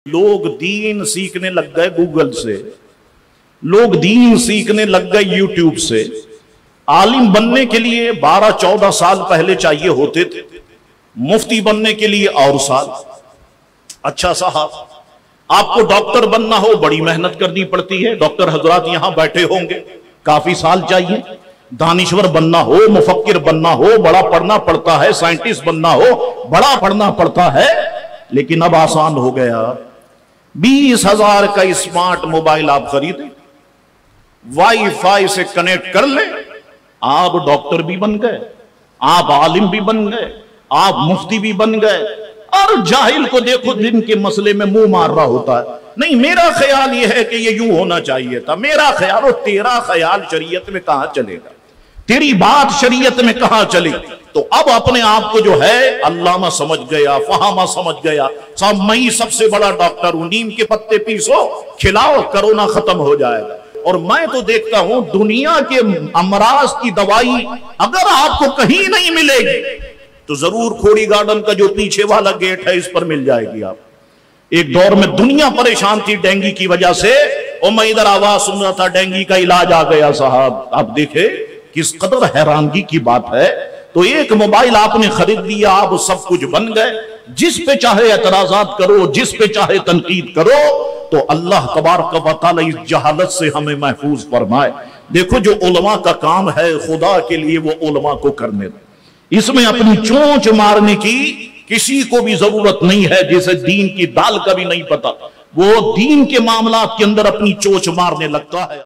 लोग दीन सीखने लग गए गूगल से, लोग दीन सीखने लग गए यूट्यूब से। आलिम बनने के लिए 12-14 साल पहले चाहिए होते थे, मुफ्ती बनने के लिए और साल। अच्छा साहब, आपको डॉक्टर बनना हो बड़ी मेहनत करनी पड़ती है, डॉक्टर हजरात यहां बैठे होंगे, काफी साल चाहिए। दानिश्वर बनना हो, मुफक्किर बनना हो, बड़ा पढ़ना पड़ता है, साइंटिस्ट बनना हो, बड़ा पढ़ना पड़ता है। लेकिन अब आसान हो गया, 20,000 का स्मार्ट मोबाइल आप खरीदें, वाईफाई से कनेक्ट कर ले, आप डॉक्टर भी बन गए, आप आलिम भी बन गए, आप मुफ्ती भी बन गए। और जाहिल को देखो जिनके मसले में मुंह मार रहा होता है, नहीं मेरा ख्याल यह है कि ये यूं होना चाहिए था, मेरा ख्याल। और तेरा ख्याल शरीयत में कहां चलेगा, तेरी बात शरीयत में कहां चलेगी। तो अब अपने आप को जो है अल्लामा समझ गया, फहामा समझ गया, साहब मैं ही सबसे बड़ा डॉक्टर हूं, नीम के पत्ते पीसो खिलाओ, कोरोना खत्म हो जाएगा। और मैं तो देखता हूं दुनिया के अमराज की दवाई अगर आपको कहीं नहीं मिलेगी तो जरूर खोड़ी गार्डन का जो पीछे वाला गेट है इस पर मिल जाएगी। आप एक दौर में दुनिया परेशान थी डेंगू की वजह से, और मैं इधर आवाज सुन रहा था डेंगू का इलाज आ गया। साहब आप देखे किस कदर हैरानगी की बात है। तो एक मोबाइल आपने खरीद लिया, आप सब कुछ बन गए। जिस पे चाहे एतराजात करो, जिस पे चाहे तनकीद करो, तो अल्लाह तबारक व तआला इस जहालत से हमें महफूज फरमाए। देखो जो उलमा का काम है खुदा के लिए वो उलमा को करने दो, इसमें अपनी चोंच मारने की किसी को भी जरूरत नहीं है। जिसे दीन की दाल का भी नहीं पता वो दीन के मामलात के अंदर अपनी चोंच मारने लगता है।